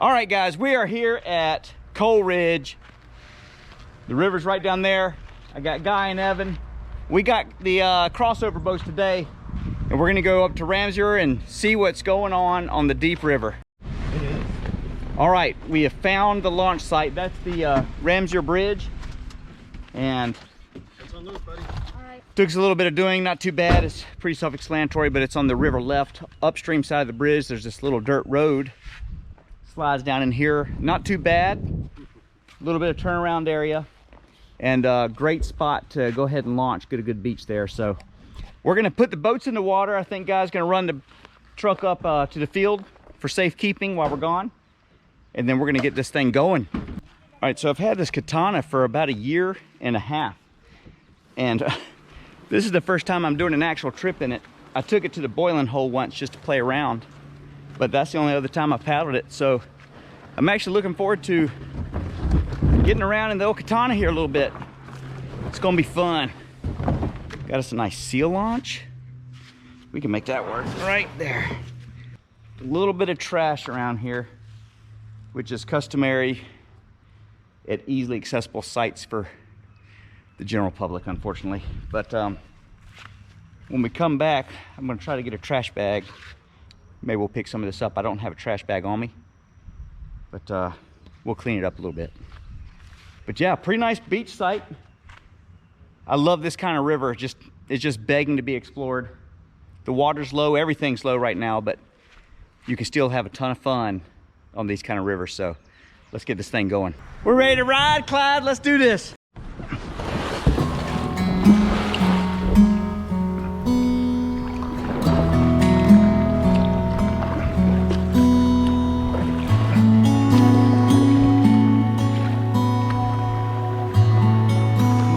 All right, guys, we are here at Coleridge. The river's right down there. I got Guy and Evan. We got the crossover boats today, and we're gonna go up to Ramseur and see what's going on the deep river. It is. All right, we have found the launch site. That's the Ramseur Bridge, and What's on loose, buddy? took us a little bit of doing, not too bad. It's pretty self-explanatory, but it's on the river left, upstream side of the bridge. There's this little dirt road, slides down in here. Not too bad. A little bit of turnaround area, and a great spot to go ahead and launch. Get a good beach there. So we're gonna put the boats in the water. I think Guy's gonna run the truck up to the field for safekeeping while we're gone, and then we're gonna get this thing going. All right, so I've had this katana for about 1.5 years, and this is the first time I'm doing an actual trip in it. I took it to the boiling hole once just to play around, but that's the only other time I paddled it. So I'm actually looking forward to getting around in the old katana here a little bit. It's gonna be fun. Got us a nice seal launch. We can make that work right there. A little bit of trash around here, which is customary at easily accessible sites for the general public, unfortunately. But when we come back, I'm gonna try to get a trash bag. Maybe we'll pick some of this up. I don't have a trash bag on me, but we'll clean it up a little bit. But yeah, pretty nice beach site. I love this kind of river. It's just begging to be explored. The water's low, everything's low right now, but you can still have a ton of fun on these kind of rivers. So let's get this thing going. We're ready to ride, Clyde. Let's do this.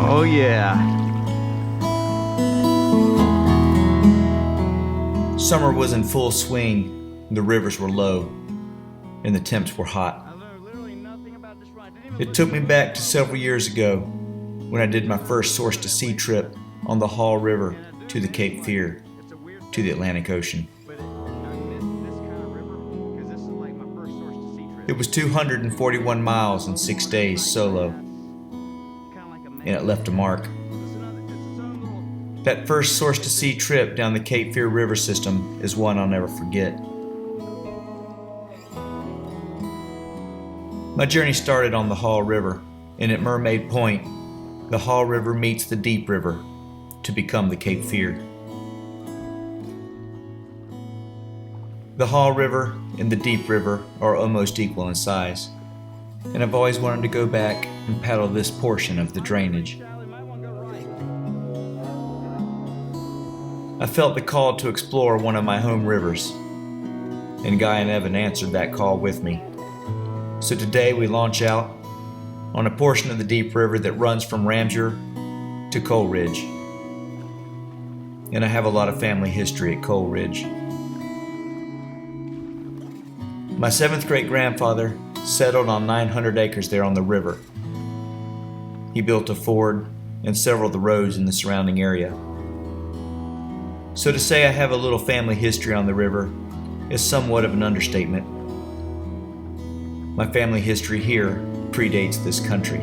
Oh yeah. Summer was in full swing. The rivers were low and the temps were hot. It took me back to several years ago when I did my first source to sea trip on the Haw River to the Cape Fear, to the Atlantic Ocean. It was 241 miles in 6 days solo, and it left a mark. That first source to sea trip down the Cape Fear River system is one I'll never forget. My journey started on the Haw River, and at Mermaid Point, the Haw River meets the Deep River to become the Cape Fear. The Haw River and the Deep River are almost equal in size, and I've always wanted to go back and paddle this portion of the drainage. I felt the call to explore one of my home rivers, and Guy and Evan answered that call with me. So today we launch out on a portion of the Deep River that runs from Ramseur to Coleridge. And I have a lot of family history at Coleridge. My 7th great grandfather settled on 900 acres there on the river. He built a ford and several of the roads in the surrounding area. So to say I have a little family history on the river is somewhat of an understatement. My family history here predates this country.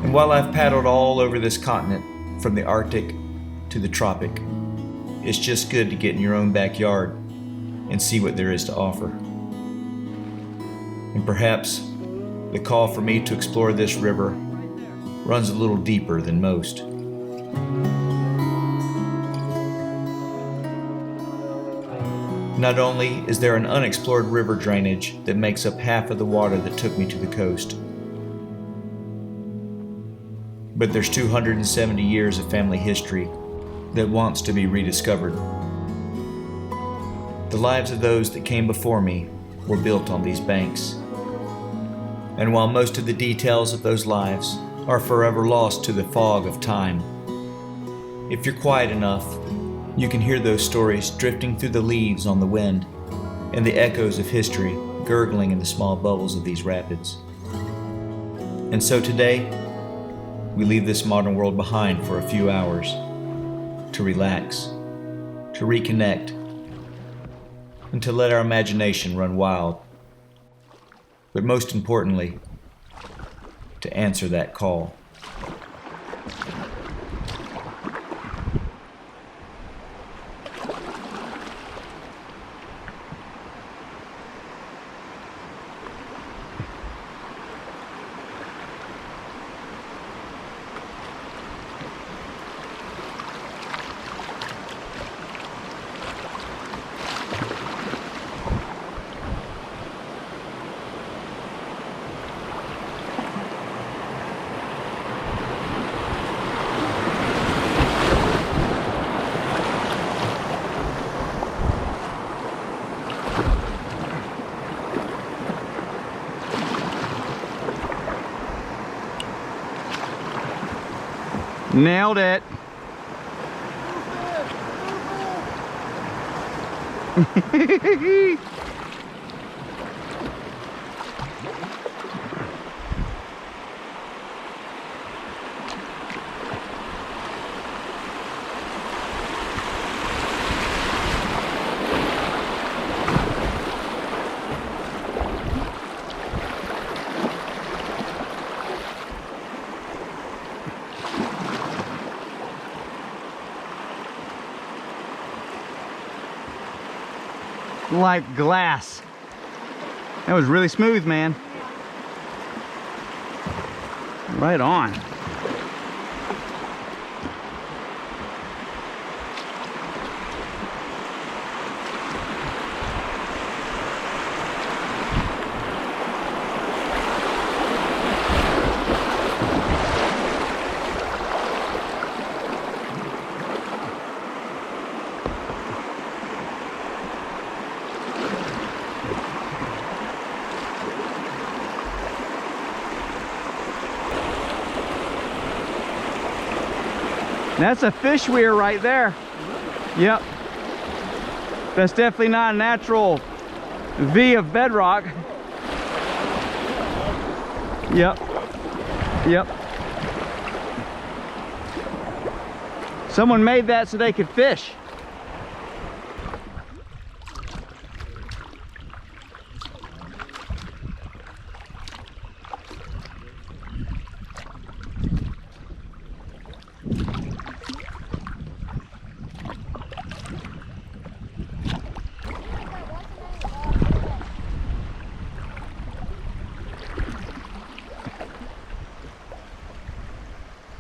And while I've paddled all over this continent, from the Arctic to the tropic, it's just good to get in your own backyard and see what there is to offer. And perhaps the call for me to explore this river runs a little deeper than most. Not only is there an unexplored river drainage that makes up half of the water that took me to the coast, but there's 270 years of family history that wants to be rediscovered. The lives of those that came before me were built on these banks. And while most of the details of those lives are forever lost to the fog of time, if you're quiet enough, you can hear those stories drifting through the leaves on the wind and the echoes of history gurgling in the small bubbles of these rapids. And so today, we leave this modern world behind for a few hours to relax, to reconnect, and to let our imagination run wild. But most importantly, to answer that call. Nailed it. Like glass. That was really smooth, man. Right on. That's a fish weir right there. Yep. That's definitely not a natural V of bedrock. Yep. Yep. Someone made that so they could fish.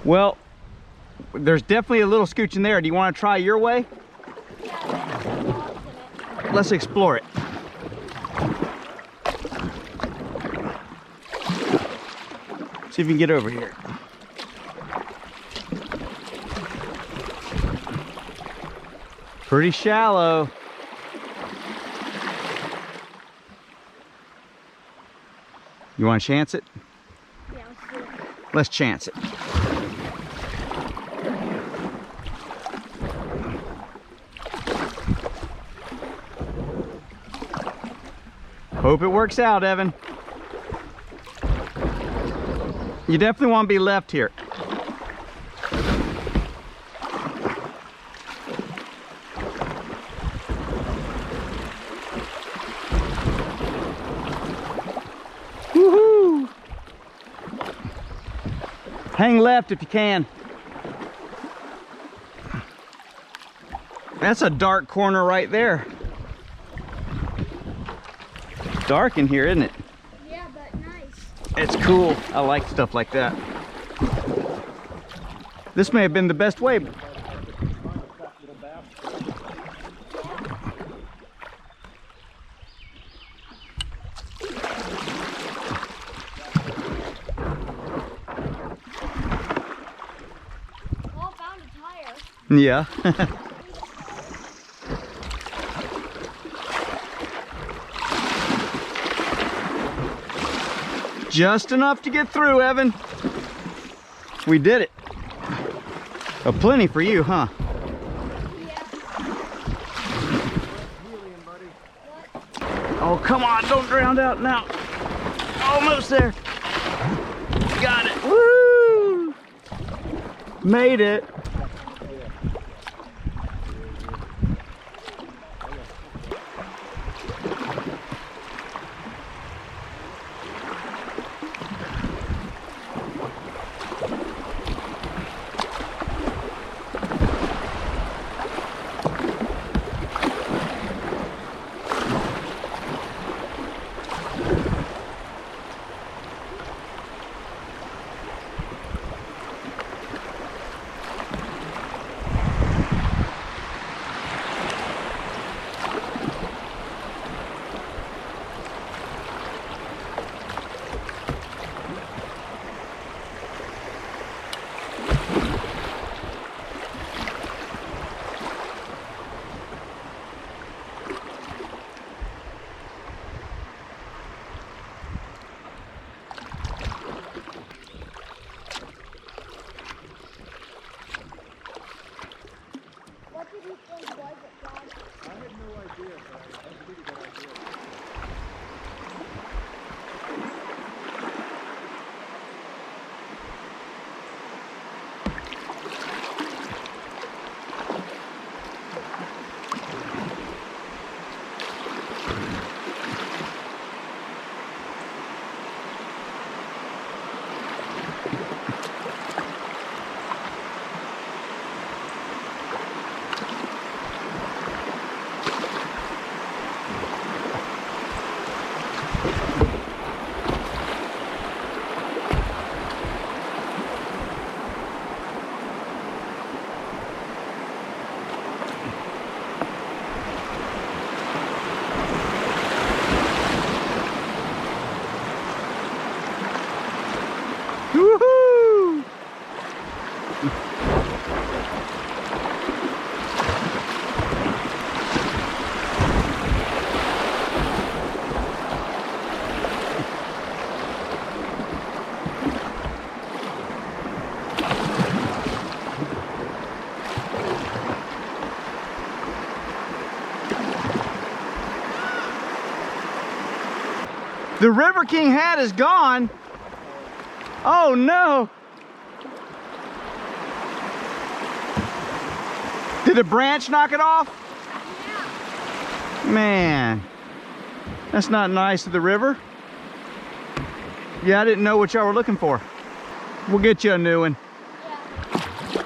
Well, there's definitely a little scooch in there. Do you want to try your way? Yeah, Let's explore it. See if you can get over here. Pretty shallow. You want to chance it? yeah, let's do it. Let's chance it. Hope it works out, Evan. You definitely want to be left here. Woohoo! Hang left if you can. That's a dark corner right there. Dark in here, isn't it? Yeah, but nice. It's cool. I like stuff like that. This may have been the best way. Oh, found a tire. Yeah. Just enough to get through, Evan. We did it. Oh, plenty for you, huh? Oh, come on, don't drown out now. Almost there. Got it. Woo! Made it. What did you think was it, Dad? I had no idea, but that's a pretty good idea. Woohoo! The River King hat is gone. Oh no! Did a branch knock it off? Yeah. Man, that's not nice of the river. Yeah, I didn't know what y'all were looking for. We'll get you a new one. Yeah. I missed it.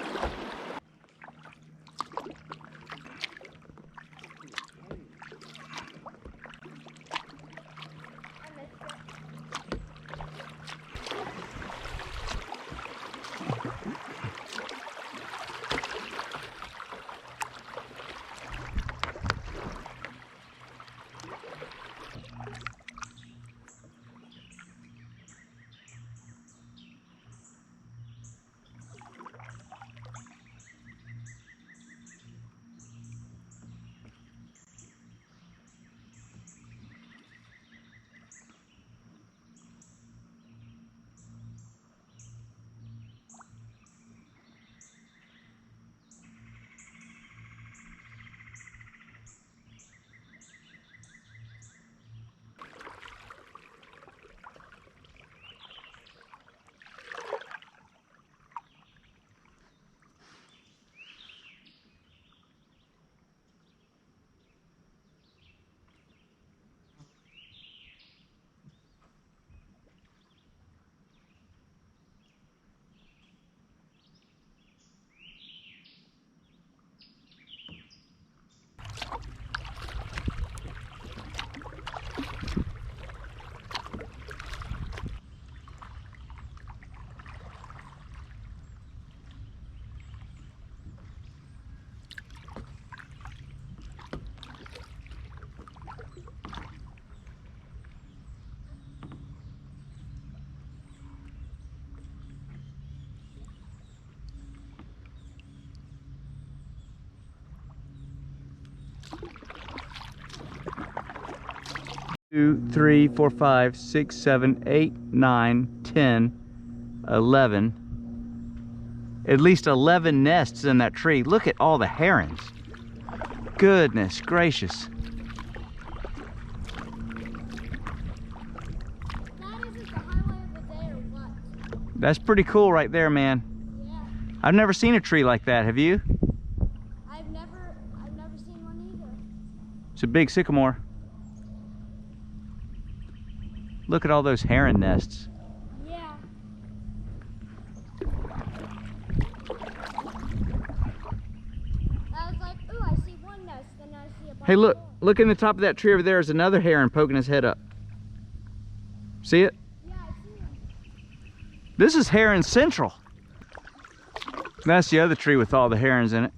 Two, 3, 4, 5, 6, 7, 8, 9, 10, 11. At least 11 nests in that tree. Look at all the herons. Goodness gracious. That isn't the highway of the day or what? That's pretty cool right there, man. Yeah. I've never seen a tree like that, have you? I've never seen one either. It's a big sycamore. Look at all those heron nests. Yeah. I was like, ooh, I see one nest, then I see a bunch Hey, look, more. look in the top of that tree over there is another heron poking his head up. See it? Yeah, I see one. This is Heron Central. That's the other tree with all the herons in it.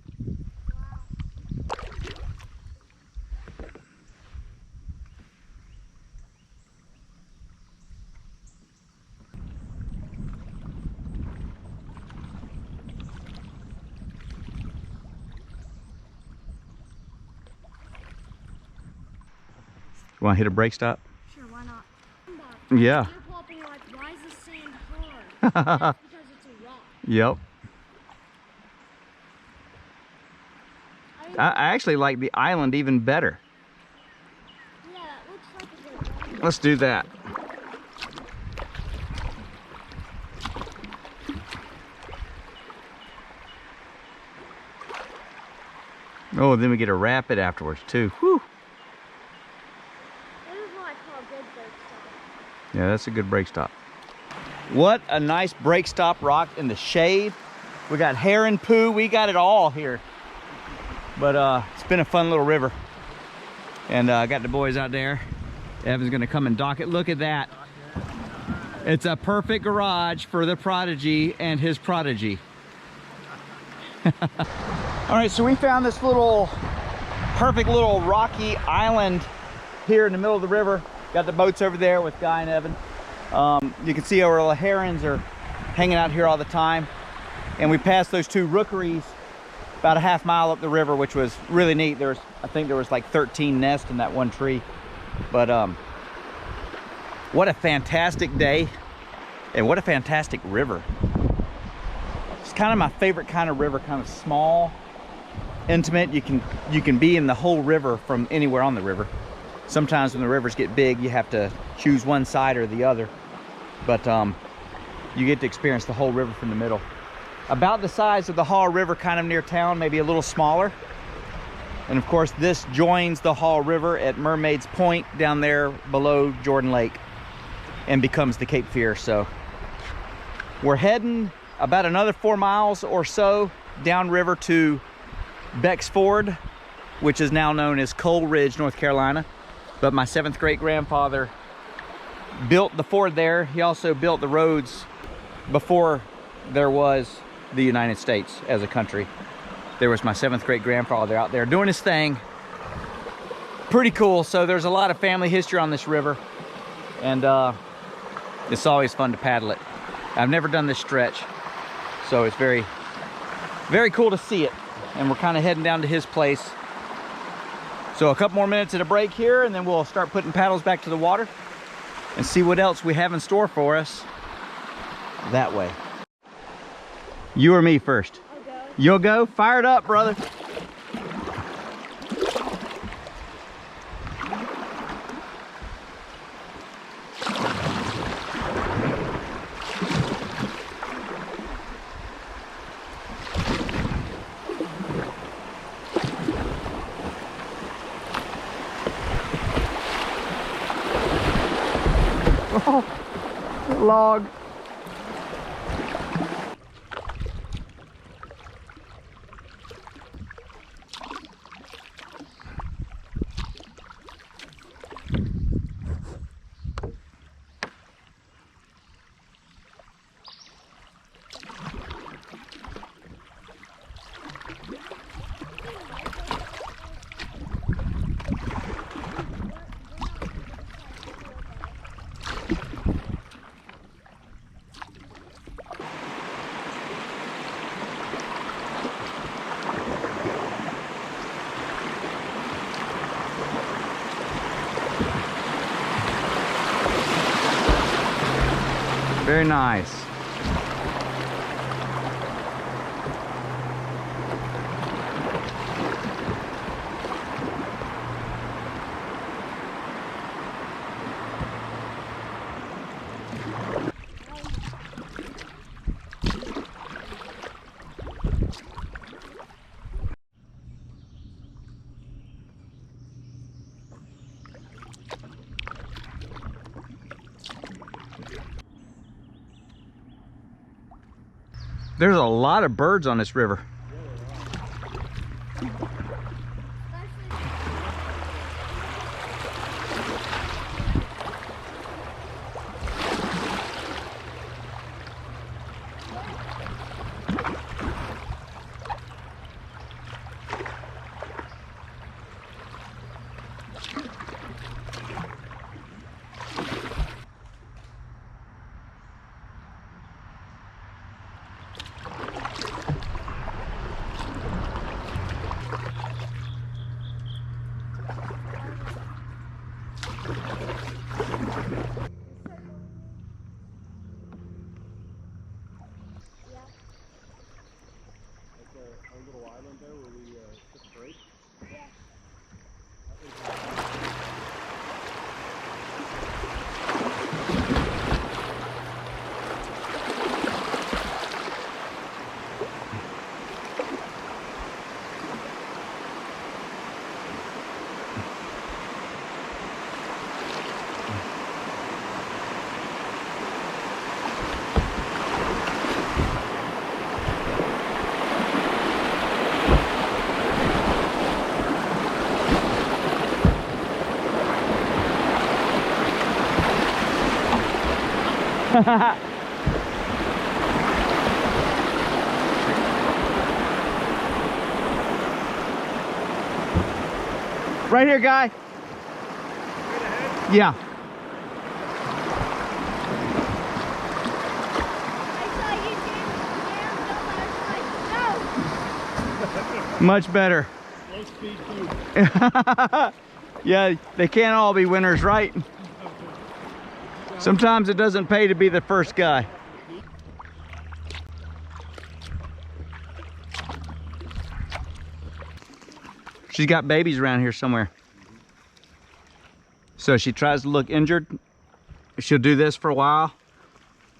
You want to hit a brake stop? Sure, why not? Yeah. You pull up and you're like, why is this sand hard? That's because it's a rock. Yep. I mean, I actually like the island even better. yeah, that looks like a good one. Let's do that. Oh, then we get a rapid afterwards too. Whew. This is what I call a good bird stop. Yeah, that's a good brake stop. What a nice brake stop rock in the shade. We got heron poo, we got it all here. But it's been a fun little river. And I got the boys out there. Evan's gonna come and dock it. Look at that. It's a perfect garage for the prodigy and his prodigy. All right, so we found this little, perfect little rocky island here in the middle of the river. Got the boats over there with Guy and Evan. You can see our little herons are hanging out here all the time. And we passed those two rookeries about a half mile up the river, which was really neat. I think there was like 13 nests in that one tree. But what a fantastic day and what a fantastic river. It's kind of my favorite kind of river, kind of small, intimate. You can be in the whole river from anywhere on the river. Sometimes when the rivers get big, you have to choose one side or the other. But you get to experience the whole river from the middle. About the size of the Haw River, kind of near town, maybe a little smaller. And of course, this joins the Haw River at Mermaid Point down there below Jordan Lake and becomes the Cape Fear. So we're heading about another 4 miles or so downriver to Beck's Ford, which is now known as Coleridge, North Carolina. But my 7th great grandfather built the ford there. He also built the roads before there was the United States as a country. There was my 7th great grandfather out there doing his thing. Pretty cool. So there's a lot of family history on this river, and it's always fun to paddle it. I've never done this stretch, so it's very, very cool to see it. And we're kind of heading down to his place. So a couple more minutes at a break here, and then we'll start putting paddles back to the water and see what else we have in store for us that way. You or me first? I'll go. You'll go? Fire it up, brother. Oh, log. Very nice. There's a lot of birds on this river. Our little island there where we took a break. Yeah. Right here, guy. Yeah. I saw you down, no. Much better. Low speed food. Yeah, they can't all be winners, right? Sometimes it doesn't pay to be the first guy. She's got babies around here somewhere. So she tries to look injured. She'll do this for a while.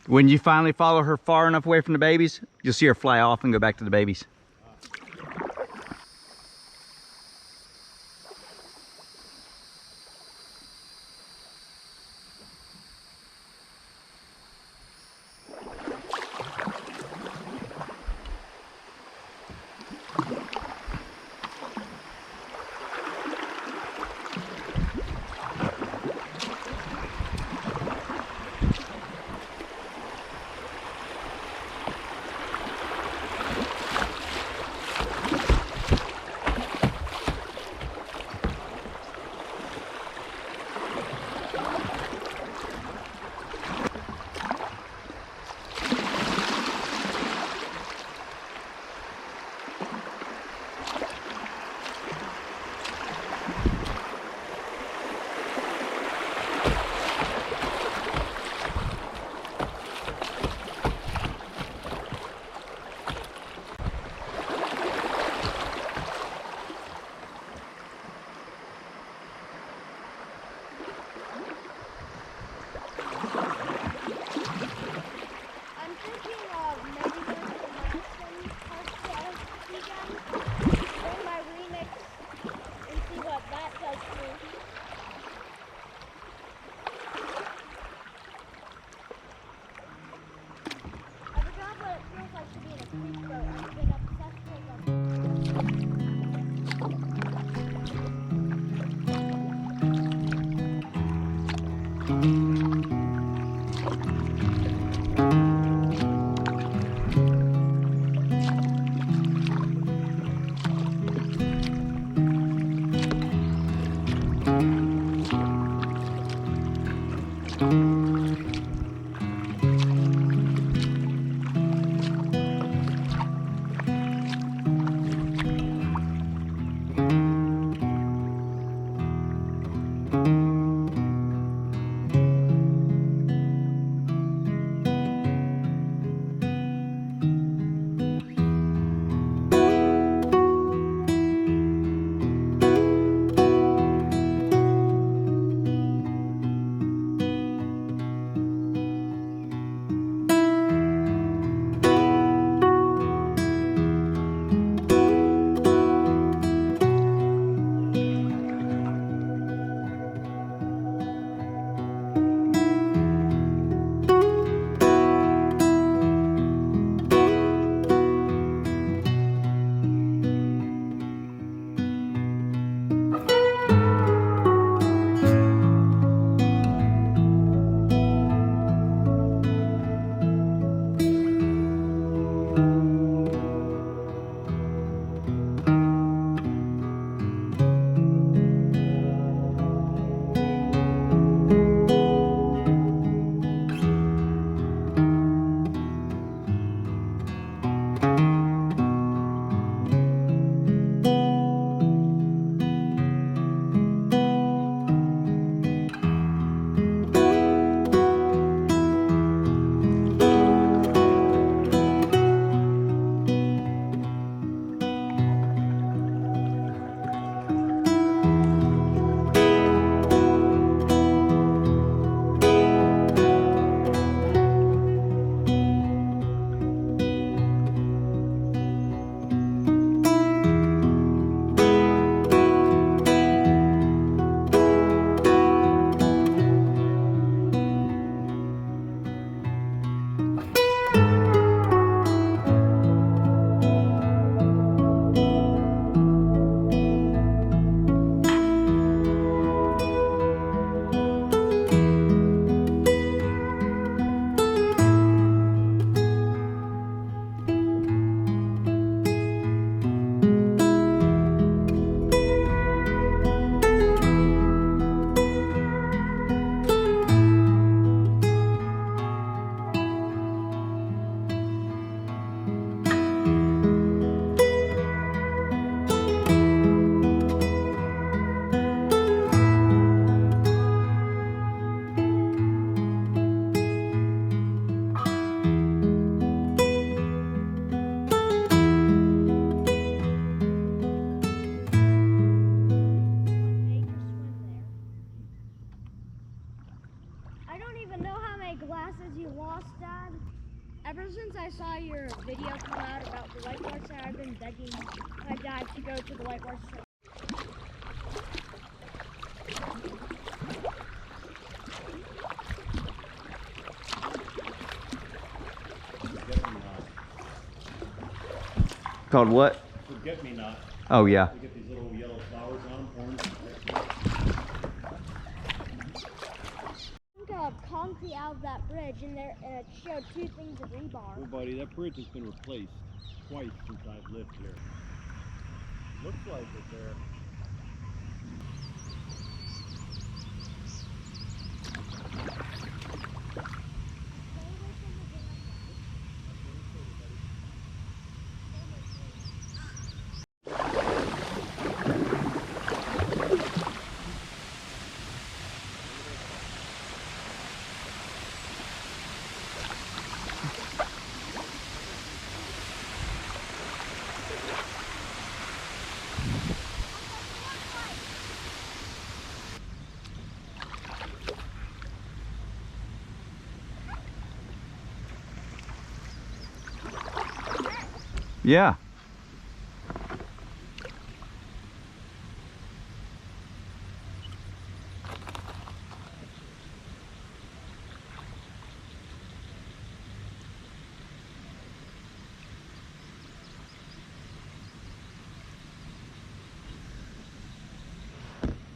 When you finally follow her far enough away from the babies, you'll see her fly off and go back to the babies. hear a video come out about the whitewater center, I've been begging my dad to go to the whitewater center. Called what? Forget me not. Oh yeah. They get these little yellow flowers on them, orange. Concrete out of that bridge, and there it showed 2 things of rebar. Oh, buddy, that bridge has been replaced twice since I've lived here. Looks like it there. Yeah.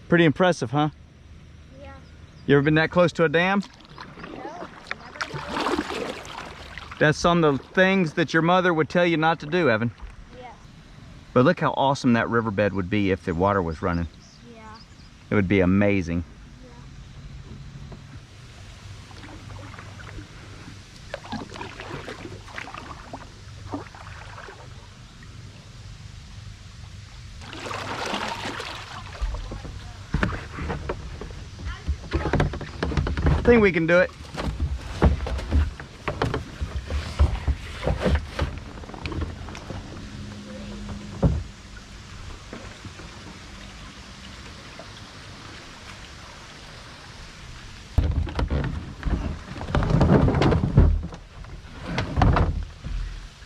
Pretty impressive, huh? Yeah. You ever been that close to a dam? No, never. That's on the things that your mother would tell you not to do, Evan. Yeah. But look how awesome that riverbed would be if the water was running. Yeah. It would be amazing. I think we can do it.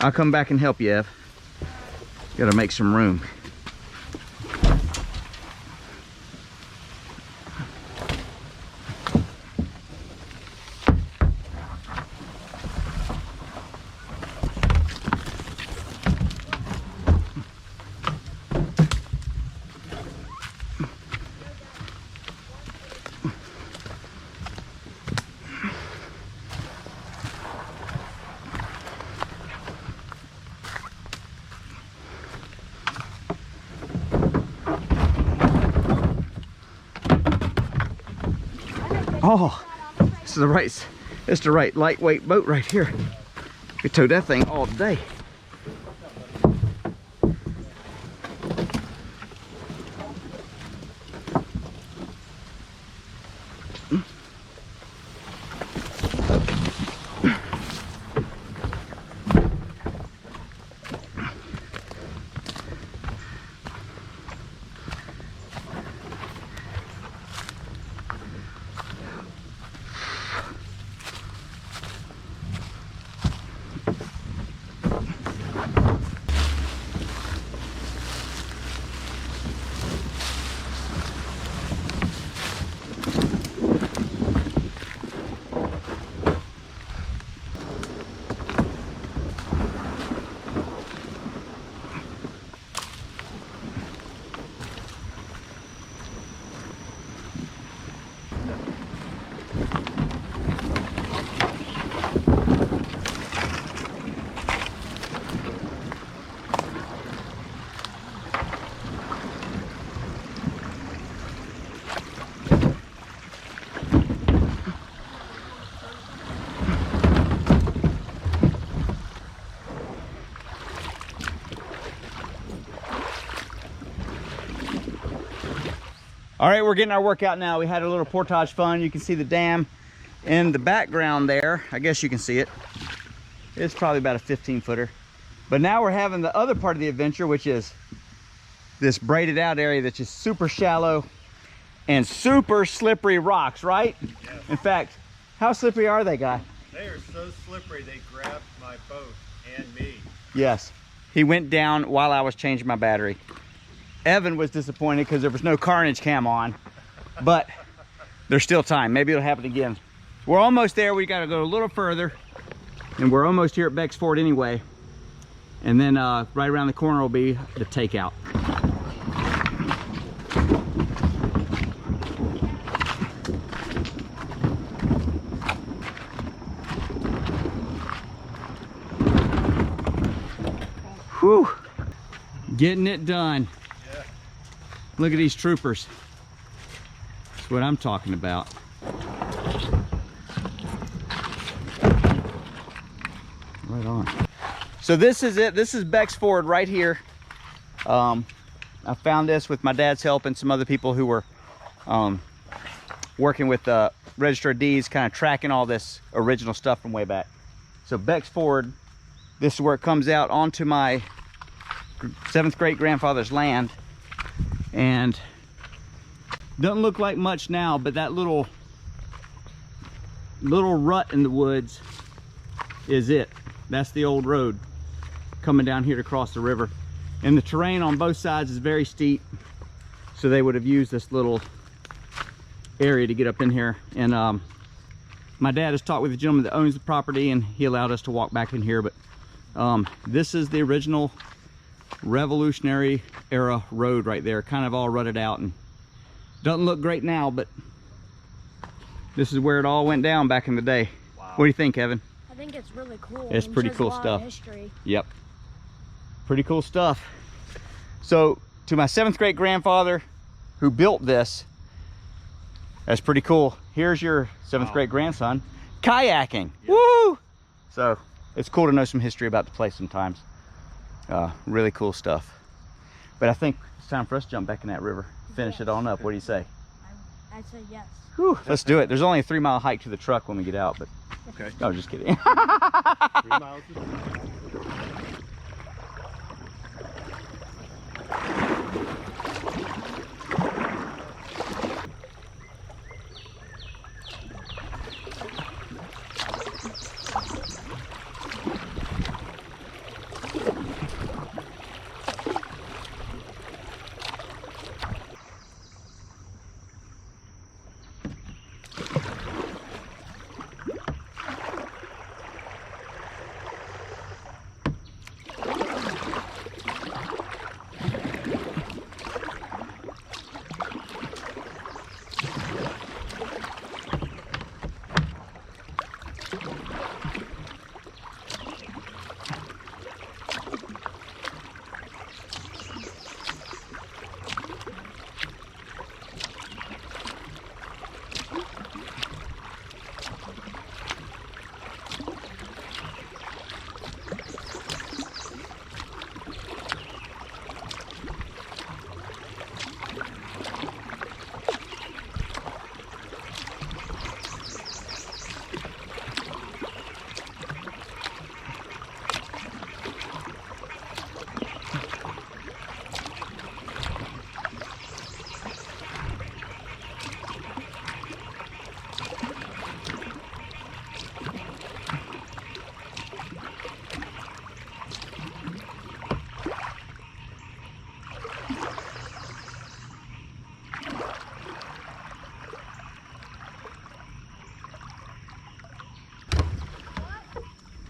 I'll come back and help you, Ev. Gotta make some room. Oh, this is the right lightweight boat right here. We towed that thing all day. All right, we're getting our workout now. We had a little portage fun. You can see the dam in the background there. I guess you can see it. It's probably about a 15-footer. But now we're having the other part of the adventure, which is this braided out area that's just super shallow and super slippery rocks, right? Yes. In fact, how slippery are they, Guy? They are so slippery they grabbed my boat And me. Yes. He went down while I was changing my battery. Evan was disappointed because there was no Carnage cam on, but there's still time. Maybe it'll happen again. We're almost there. We got to go a little further, and we're almost here at Beck's Ford anyway. And then right around the corner will be the takeout. Whew. Getting it done. Yeah. Look at these troopers. That's what I'm talking about. Right on. So this is it. This is Beck's Ford right here. I found this with my dad's help and some other people who were working with the Register of Deeds, kind of tracking all this original stuff from way back. So Beck's Ford, this is where it comes out onto my 7th great grandfather's land, and doesn't look like much now, but that little rut in the woods is it. That's the old road coming down here to cross the river, and the terrain on both sides is very steep, so they would have used this little area to get up in here. And my dad has talked with the gentleman that owns the property, and he allowed us to walk back in here. But this is the original Revolutionary era road right there, kind of all rutted out and doesn't look great now, but this is where it all went down back in the day. Wow. What do you think, Evan? I think it's really cool. It's and pretty shows cool a lot stuff. of history. Yep, pretty cool stuff. So to my 7th great grandfather who built this, that's pretty cool. Here's your 7th great grandson kayaking. Yep. Woo! So it's cool to know some history about the place sometimes. Really cool stuff. But I think it's time for us to jump back in that river, finish it on up. What do you say? I'd say yes. Whew, let's do it. There's only a 3-mile hike to the truck when we get out, but Okay. no, just kidding. 3 miles.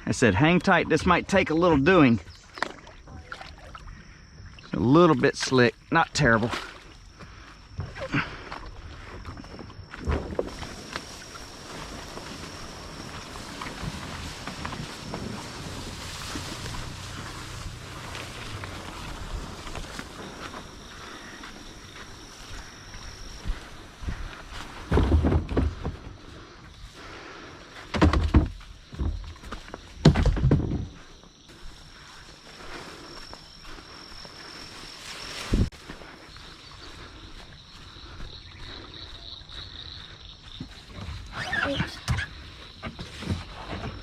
I said, hang tight, this might take a little doing. It's a little bit slick, not terrible.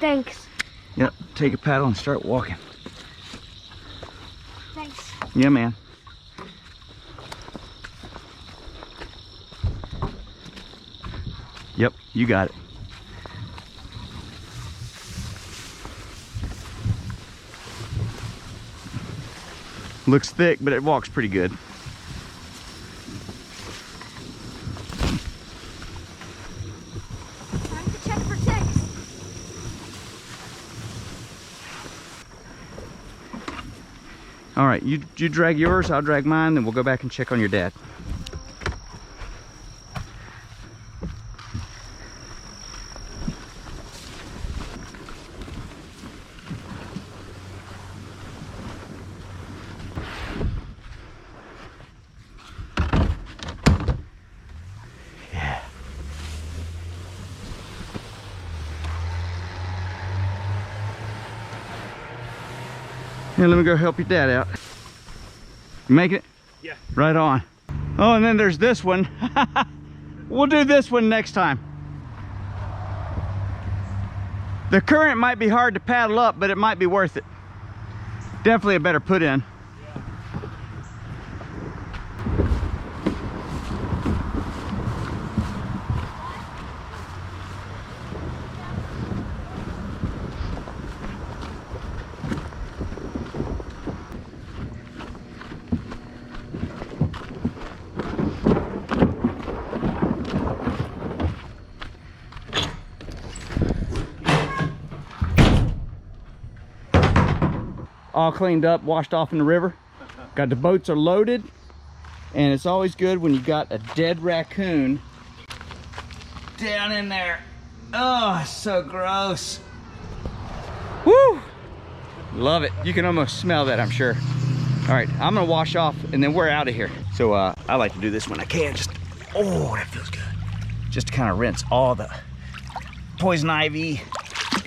Thanks. Yep, take a paddle and start walking. Thanks. Yeah, man. Yep, you got it. Looks thick, but it walks pretty good. Time to check for ticks. All right, you drag yours, I'll drag mine, then we'll go back and check on your dad. Here, let me go help your dad out. You make it? Yeah. Right on. Oh, and then there's this one. We'll do this one next time. The current might be hard to paddle up, but it might be worth it. Definitely a better put in. All cleaned up, washed off in the river. Got the boats are loaded, and it's always good when you got a dead raccoon down in there. Oh, so gross. Woo! Love it. You can almost smell that, I'm sure. All right, I'm gonna wash off and then we're out of here. So I like to do this when I can. Just, oh, that feels good. Just to kind of rinse all the poison ivy,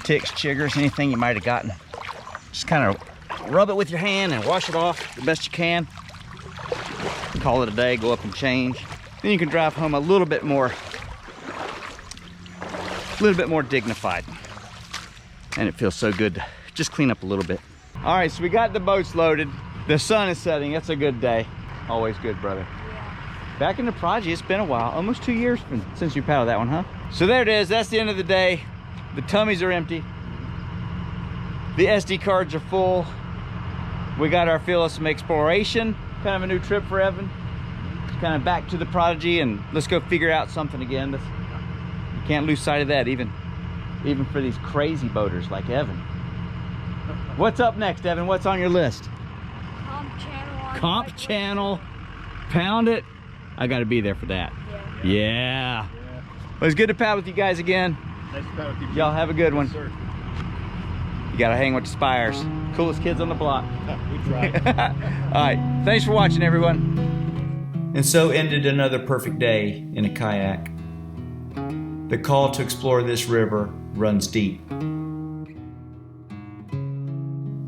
ticks, chiggers, anything you might have gotten. Just kind of rub it with your hand and wash it off the best you can. Call it a day, go up and change. Then you can drive home a little bit more dignified. And it feels so good to just clean up a little bit. All right, so we got the boats loaded. The sun is setting, it's a good day. Always good, brother. Yeah. Back in the project, it's been a while, almost 2 years since you paddled that one, huh? So there it is, that's the end of the day. The tummies are empty. The SD cards are full. We got our fill of some exploration, kind of a new trip for Evan. Just kind of back to the Prodigy and let's go figure out something again. You can't lose sight of that even for these crazy boaters like Evan. What's up next, Evan? What's on your list? Comp channel. Comp channel, pound it. I gotta be there for that. Yeah. Well, it's good to paddle with you guys again. Nice to paddle with you. Y'all have a good one. Yes, sir. You gotta hang with the Spires. Coolest kids on the block. We tried. All right, thanks for watching, everyone. And so ended another perfect day in a kayak. The call to explore this river runs deep.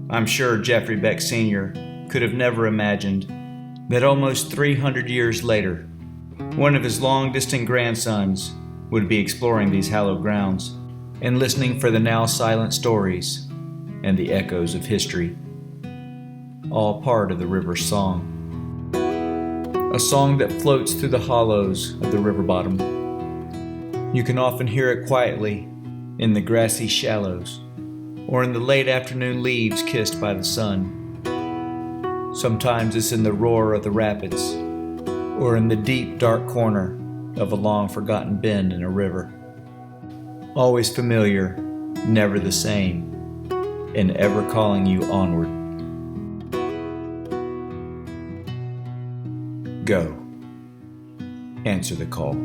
I'm sure Jeffrey Beck Sr. could have never imagined that almost 300 years later, one of his long-distant grandsons would be exploring these hallowed grounds and listening for the now silent stories and the echoes of history, all part of the river's song. A song that floats through the hollows of the river bottom. You can often hear it quietly in the grassy shallows or in the late afternoon leaves kissed by the sun. Sometimes it's in the roar of the rapids or in the deep, dark corner of a long-forgotten bend in a river. Always familiar, never the same, and ever calling you onward. Go. Answer the call.